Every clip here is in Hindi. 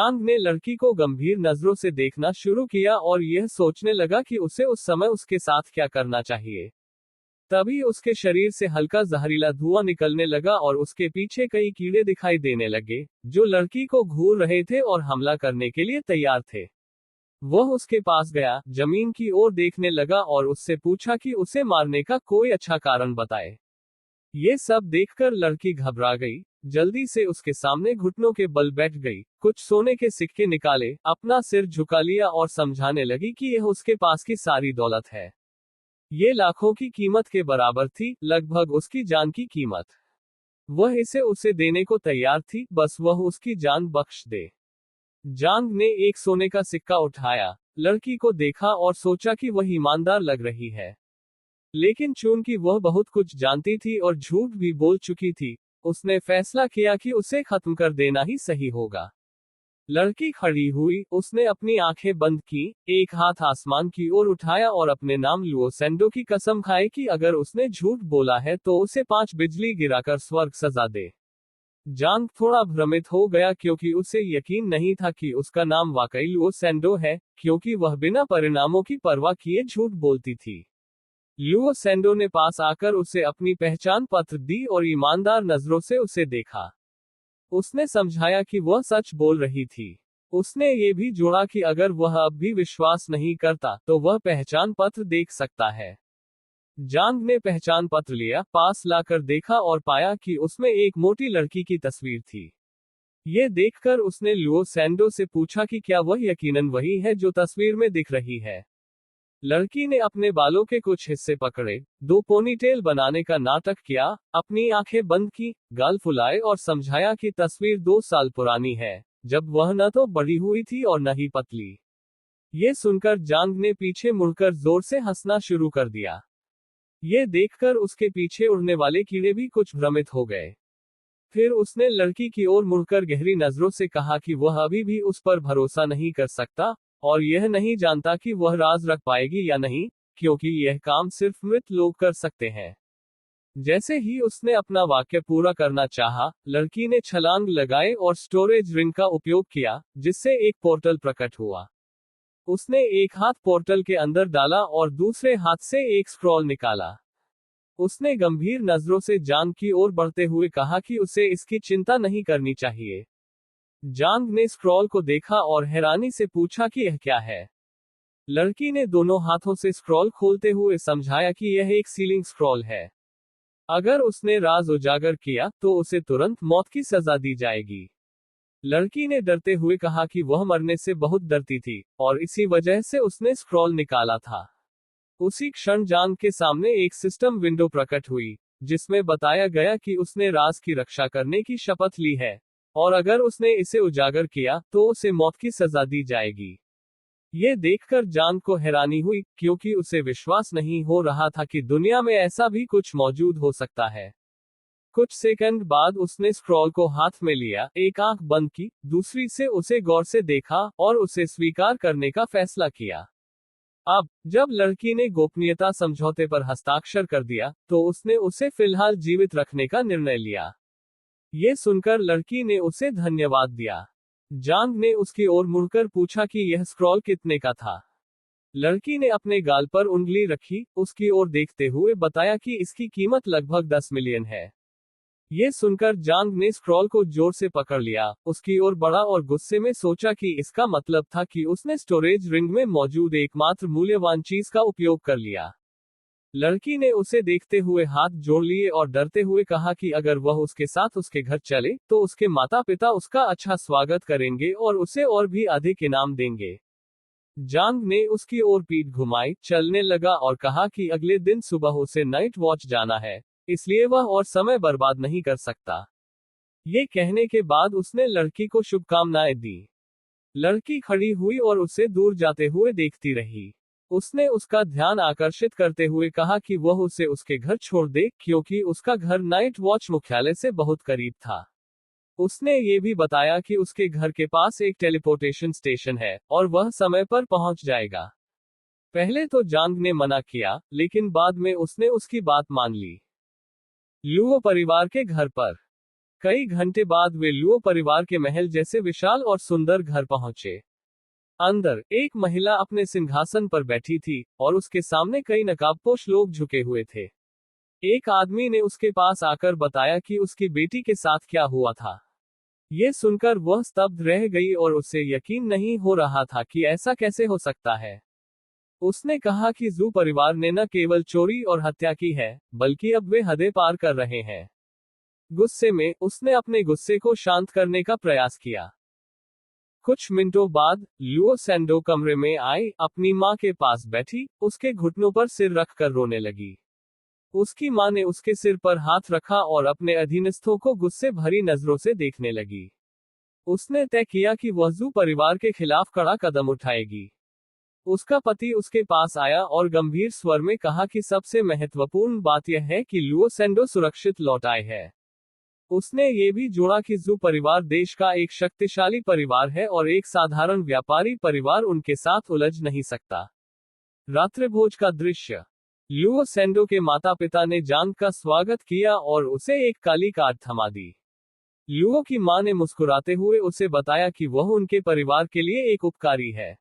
जांग ने लड़की को गंभीर नजरों से देखना शुरू किया और यह सोचने लगा कि उसे उस समय उसके साथ क्या करना चाहिए। तभी उसके शरीर से हल्का जहरीला धुआं निकलने लगा और उसके पीछे कई कीड़े दिखाई देने लगे, जो लड़की को घूर रहे थे और हमला करने के लिए तैयार थे। वह उसके पास गया, जमीन की ओर देखने लगा और उससे पूछा कि उसे मारने का कोई अच्छा कारण बताए। ये सब देखकर लड़की घबरा गई, जल्दी से उसके सामने घुटनों के बल बैठ गई, कुछ सोने के सिक्के निकाले, अपना सिर झुका लिया और समझाने लगी कि यह उसके पास की सारी दौलत है। ये लाखों की कीमत के बराबर थी, लगभग उसकी जान की कीमत। वह इसे उसे देने को तैयार थी, बस वह उसकी जान बख्श दे। जांग ने एक सोने का सिक्का उठाया, लड़की को देखा और सोचा कि वह ईमानदार लग रही है। लेकिन चूंकि वह बहुत कुछ जानती थी और झूठ भी बोल चुकी थी, उसने फैसला किया कि उसे खत्म कर देना ही सही होगा। लड़की खड़ी हुई, उसने अपनी आंखें बंद की, एक हाथ आसमान की ओर उठाया और अपने नाम लुओ सेंडो की कसम खाई कि अगर उसने झूठ बोला है तो उसे 5 बिजली गिराकर स्वर्ग सजा दे। जांग थोड़ा भ्रमित हो गया क्योंकि उसे यकीन नहीं था कि उसका नाम वाकई लुओ सेंडो है, क्योंकि वह बिना परिणामों की परवाह किए झूठ बोलती थी। लुओ सेंडो ने पास आकर उसे अपनी पहचान पत्र दी और ईमानदार नजरों से उसे देखा। उसने समझाया कि वह सच बोल रही थी। उसने ये भी जोड़ा कि अगर वह अब भी विश्वास नहीं करता तो वह पहचान पत्र देख सकता है। जांग ने पहचान पत्र लिया, पास लाकर देखा और पाया कि उसमें एक मोटी लड़की की तस्वीर थी। ये देखकर उसने लुओ सेंडो से पूछा कि क्या वह यकीनन वही है जो तस्वीर में दिख रही है। लड़की ने अपने बालों के कुछ हिस्से पकड़े, 2 पोनीटेल बनाने का नाटक किया, अपनी आंखें बंद की, गाल फुलाए और समझाया कि तस्वीर 2 साल पुरानी है, जब वह न तो बड़ी हुई थी और न ही पतली। ये सुनकर जांग ने पीछे मुड़कर जोर से हंसना शुरू कर दिया। ये देखकर उसके पीछे उड़ने वाले कीड़े भी कुछ भ्रमित हो गए। फिर उसने लड़की की ओर मुड़कर गहरी नजरों से कहा कि वह अभी भी उस पर भरोसा नहीं कर सकता, और यह नहीं जानता कि वह राज रख पाएगी या नहीं, क्योंकि यह काम सिर्फ मृत लोग कर सकते हैं। जैसे ही उसने अपना वाक्य पूरा करना चाहा, लड़की ने छलांग लगाए और स्टोरेज रिंग का उपयोग किया, जिससे एक पोर्टल प्रकट हुआ। उसने एक हाथ पोर्टल के अंदर डाला और दूसरे हाथ से एक स्क्रॉल निकाला। उसने गंभीर नजरों से जांग की ओर बढ़ते हुए कहा कि उसे इसकी चिंता नहीं करनी चाहिए। जांग ने स्क्रॉल को देखा और हैरानी से पूछा कि यह क्या है। लड़की ने दोनों हाथों से स्क्रॉल खोलते हुए समझाया कि यह एक सीलिंग स्क्रॉल है। अगर उसने राज उजागर किया तो उसे तुरंत मौत की सजा दी जाएगी। लड़की ने डरते हुए कहा कि वह मरने से बहुत डरती थी, और इसी वजह से उसने स्क्रॉल निकाला था। उसी क्षण जांग के सामने एक सिस्टम विंडो प्रकट हुई, जिसमें बताया गया कि उसने राज की रक्षा करने की शपथ ली है, और अगर उसने इसे उजागर किया तो उसे मौत की सजा दी जाएगी। ये देखकर जांग को हैरानी हुई, क्योंकि उसे विश्वास नहीं हो रहा था कि दुनिया में ऐसा भी कुछ मौजूद हो सकता है। कुछ सेकंड बाद उसने स्क्रॉल को हाथ में लिया, एक आंख बंद की, दूसरी से उसे गौर से देखा और उसे स्वीकार करने का फैसला किया। अब जब लड़की ने गोपनीयता समझौते पर हस्ताक्षर कर दिया, तो उसने उसे फिलहाल जीवित रखने का निर्णय लिया। ये सुनकर लड़की ने उसे धन्यवाद दिया। जांग ने उसकी ओर मुड़कर पूछा कि यह स्क्रॉल कितने का था। लड़की ने अपने गाल पर उंगली रखी, उसकी ओर देखते हुए बताया कि इसकी कीमत लगभग 10 मिलियन है। ये सुनकर जांग ने स्क्रॉल को जोर से पकड़ लिया, उसकी ओर बढ़ा और गुस्से में सोचा कि इसका मतलब था कि उसने स्टोरेज रिंग में मौजूद एकमात्र मूल्यवान चीज का उपयोग कर लिया। लड़की ने उसे देखते हुए हाथ जोड़ लिए और डरते हुए कहा कि अगर वह उसके साथ उसके घर चले तो उसके माता पिता उसका अच्छा स्वागत करेंगे और उसे और भी अधिक इनाम देंगे। जांग ने उसकी ओर पीठ घुमाई, चलने लगा और कहा कि अगले दिन सुबह उसे नाइट वॉच जाना है, इसलिए वह और समय बर्बाद नहीं कर सकता। ये कहने के बाद उसने लड़की को शुभकामनाएं दी। लड़की खड़ी हुई और उसे दूर जाते हुए देखती रही। उसने उसका ध्यान आकर्षित करते हुए कहा कि वह उसे उसके घर छोड़ दे, क्योंकि उसका घर नाइट वॉच मुख्यालय से बहुत करीब था। उसने ये भी बताया कि उसके घर के पास एक टेलीपोर्टेशन स्टेशन है और वह समय पर पहुंच जाएगा। पहले तो जांग ने मना किया, लेकिन बाद में उसने उसकी बात मान ली। लुओ परिवार के घर पर कई घंटे बाद वे लुओ परिवार के महल जैसे विशाल और सुंदर घर पहुंचे। अंदर एक महिला अपने सिंहासन पर बैठी थी और उसके सामने कई नकाबपोश लोग झुके हुए थे। एक आदमी ने उसके पास आकर बताया कि उसकी बेटी के साथ क्या हुआ था। ये सुनकर वह स्तब्ध रह गई और उसे यकीन नहीं हो रहा था कि ऐसा कैसे हो सकता है। उसने कहा कि जू परिवार ने न केवल चोरी और हत्या की है, बल्कि अब वे हदें पार कर रहे हैं। गुस्से में उसने अपने गुस्से को शांत करने का प्रयास किया। कुछ मिनटों बाद लुओ सैंडो कमरे में आई, अपनी मां के पास बैठी, उसके घुटनों पर सिर रखकर रोने लगी। उसकी मां ने उसके सिर पर हाथ रखा और अपने अधीनस्थों को गुस्से भरी नजरों से देखने लगी। उसने तय किया कि वह जू परिवार के खिलाफ कड़ा कदम उठाएगी। उसका पति उसके पास आया और गंभीर स्वर में कहा कि सबसे महत्वपूर्ण बात यह है कि लुओ सैंडो सुरक्षित लौट आए हैं। उसने ये भी जोड़ा कि जू परिवार देश का एक शक्तिशाली परिवार है और एक साधारण व्यापारी परिवार उनके साथ उलझ नहीं सकता। रात्रिभोज का दृश्य। लुओ सैंडो के माता पिता ने जांग का स्वागत किया और उसे एक काली कार्ड थमा दी। लुओ की मां ने मुस्कुराते हुए उसे बताया कि वह उनके परिवार के लिए एक उपकारी है।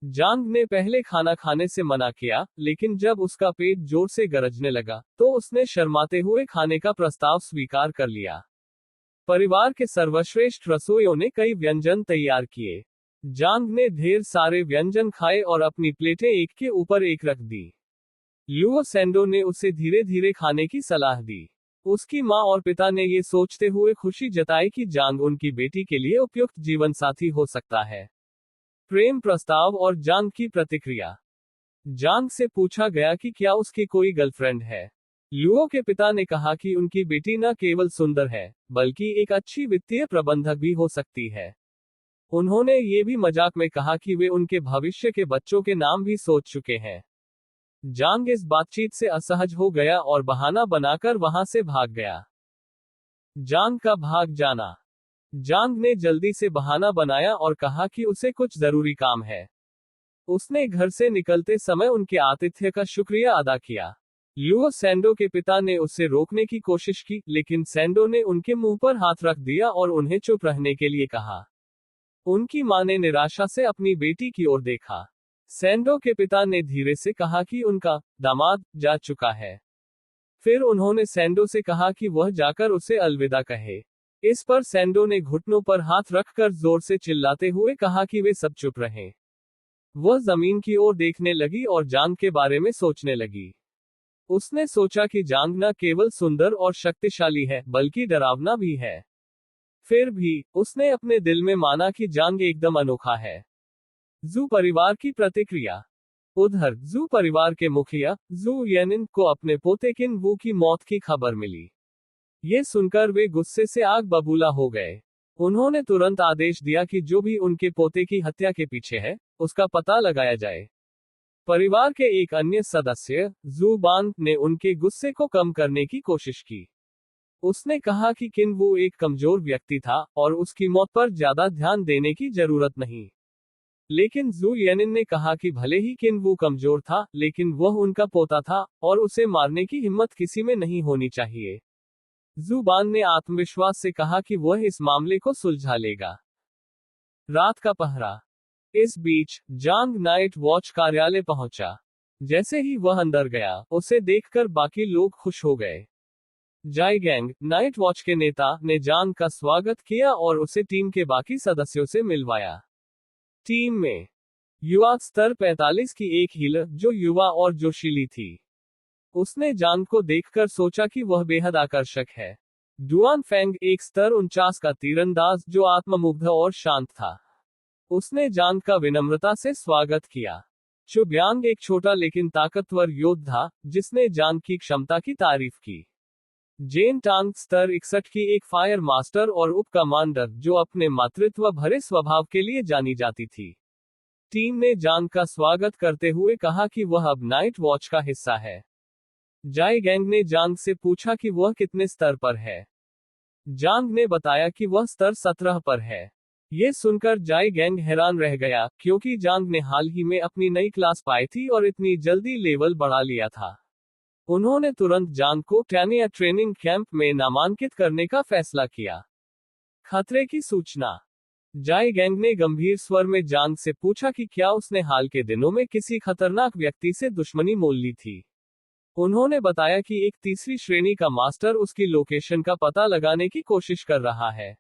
जांग ने पहले खाना खाने से मना किया, लेकिन जब उसका पेट जोर से गरजने लगा, तो उसने शर्माते हुए खाने का प्रस्ताव स्वीकार कर लिया। परिवार के सर्वश्रेष्ठ रसोइयों ने कई व्यंजन तैयार किए। जांग ने ढेर सारे व्यंजन खाए और अपनी प्लेटें एक के ऊपर एक रख दी। लुओ सैंडो ने उसे धीरे धीरे खाने की सलाह दी। उसकी मां और पिता ने ये सोचते हुए खुशी जताई कि जांग उनकी बेटी के लिए उपयुक्त जीवनसाथी हो सकता है। प्रेम प्रस्ताव और जांग की प्रतिक्रिया। जांग से पूछा गया कि क्या उसकी कोई गर्लफ्रेंड है। लुओ के पिता ने कहा कि उनकी बेटी न केवल सुंदर है, बल्कि एक अच्छी वित्तीय प्रबंधक भी हो सकती है। उन्होंने ये भी मजाक में कहा कि वे उनके भविष्य के बच्चों के नाम भी सोच चुके हैं। जांग इस बातचीत से असहज हो गया और बहाना बनाकर वहां से भाग गया। जांग का भाग जाना। जांग ने जल्दी से बहाना बनाया और कहा कि उसे कुछ जरूरी काम है। उसने घर से निकलते समय उनके आतिथ्य का शुक्रिया अदा किया। लुओ सैंडो के पिता ने उसे रोकने की कोशिश की, लेकिन सैंडो ने उनके मुंह पर हाथ रख दिया और उन्हें चुप रहने के लिए कहा। उनकी मां ने निराशा से अपनी बेटी की ओर देखा। सैंडो के पिता ने धीरे से कहा कि उनका दामाद जा चुका है। फिर उन्होंने सैंडो से कहा कि वह जाकर उसे अलविदा कहे। इस पर सैंडो ने घुटनों पर हाथ रखकर जोर से चिल्लाते हुए कहा कि वे सब चुप रहें। वह जमीन की ओर देखने लगी और जांग के बारे में सोचने लगी। उसने सोचा कि जांग न केवल सुंदर और शक्तिशाली है, बल्कि डरावना भी है। फिर भी उसने अपने दिल में माना कि जांग एकदम अनोखा है। जू परिवार की प्रतिक्रिया। उधर जू परिवार के मुखिया जू येनिन को अपने पोते किन वू की मौत की खबर मिली। ये सुनकर वे गुस्से से आग बबूला हो गए। उन्होंने तुरंत आदेश दिया कि जो भी उनके पोते की हत्या के पीछे है, उसका पता लगाया जाए। परिवार के एक अन्य सदस्य जू बांग ने उनके गुस्से को कम करने की कोशिश की। उसने कहा कि किन वू एक कमजोर व्यक्ति था और उसकी मौत पर ज्यादा ध्यान देने की जरूरत नहीं। लेकिन जू येनिन ने कहा कि भले ही किन वू कमजोर था, लेकिन वह उनका पोता था और उसे मारने की हिम्मत किसी में नहीं होनी चाहिए। जू बान ने आत्मविश्वास से कहा कि वह इस मामले को सुलझा लेगा। रात का पहरा। इस बीच जांग नाइट वॉच कार्यालय पहुंचा। जैसे ही वह अंदर गया, उसे देखकर बाकी लोग खुश हो गए। जाइगैंग, नाइट वॉच के नेता, ने जांग का स्वागत किया और उसे टीम के बाकी सदस्यों से मिलवाया। टीम में युवा स्तर 45 की एक हीलर जो युवा और जोशीली थी। उसने जांग को देखकर सोचा कि वह बेहद आकर्षक है। डुआन फेंग एक स्तर 49 का तीरंदाज जो आत्ममुग्ध और शांत था। उसने जांग का विनम्रता से स्वागत किया। चुब्यांग एक छोटा लेकिन ताकतवर योद्धा, जिसने जांग की क्षमता की तारीफ की। जेन टांग स्तर 61 की एक फायर मास्टर और उप कमांडर जो अपने मातृत्व भरे स्वभाव के लिए जानी जाती थी। टीम ने जांग का स्वागत करते हुए कहा कि वह अब नाइट वॉच का हिस्सा है। जाइगैंग ने जांग से पूछा कि वह कितने स्तर पर है। जांग ने बताया कि वह स्तर 17 पर है। ये सुनकर जाइगैंग हैरान रह गया, क्योंकि जांग ने हाल ही में अपनी नई क्लास पाई थी और इतनी जल्दी लेवल बढ़ा लिया था। उन्होंने तुरंत जांग को टैनिया ट्रेनिंग कैंप में नामांकित करने का फैसला किया। खतरे की सूचना। जाई गैंग ने गंभीर स्वर में जांग से पूछा कि क्या उसने हाल के दिनों में किसी खतरनाक व्यक्ति से दुश्मनी मोल ली थी। उन्होंने बताया कि एक तीसरी श्रेणी का मास्टर उसकी लोकेशन का पता लगाने की कोशिश कर रहा है।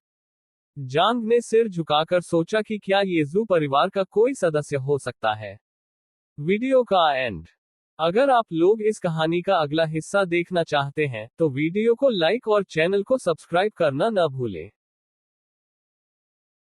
जांग ने सिर झुकाकर सोचा कि क्या ये जू परिवार का कोई सदस्य हो सकता है। वीडियो का एंड। अगर आप लोग इस कहानी का अगला हिस्सा देखना चाहते हैं तो वीडियो को लाइक और चैनल को सब्सक्राइब करना न भूलें।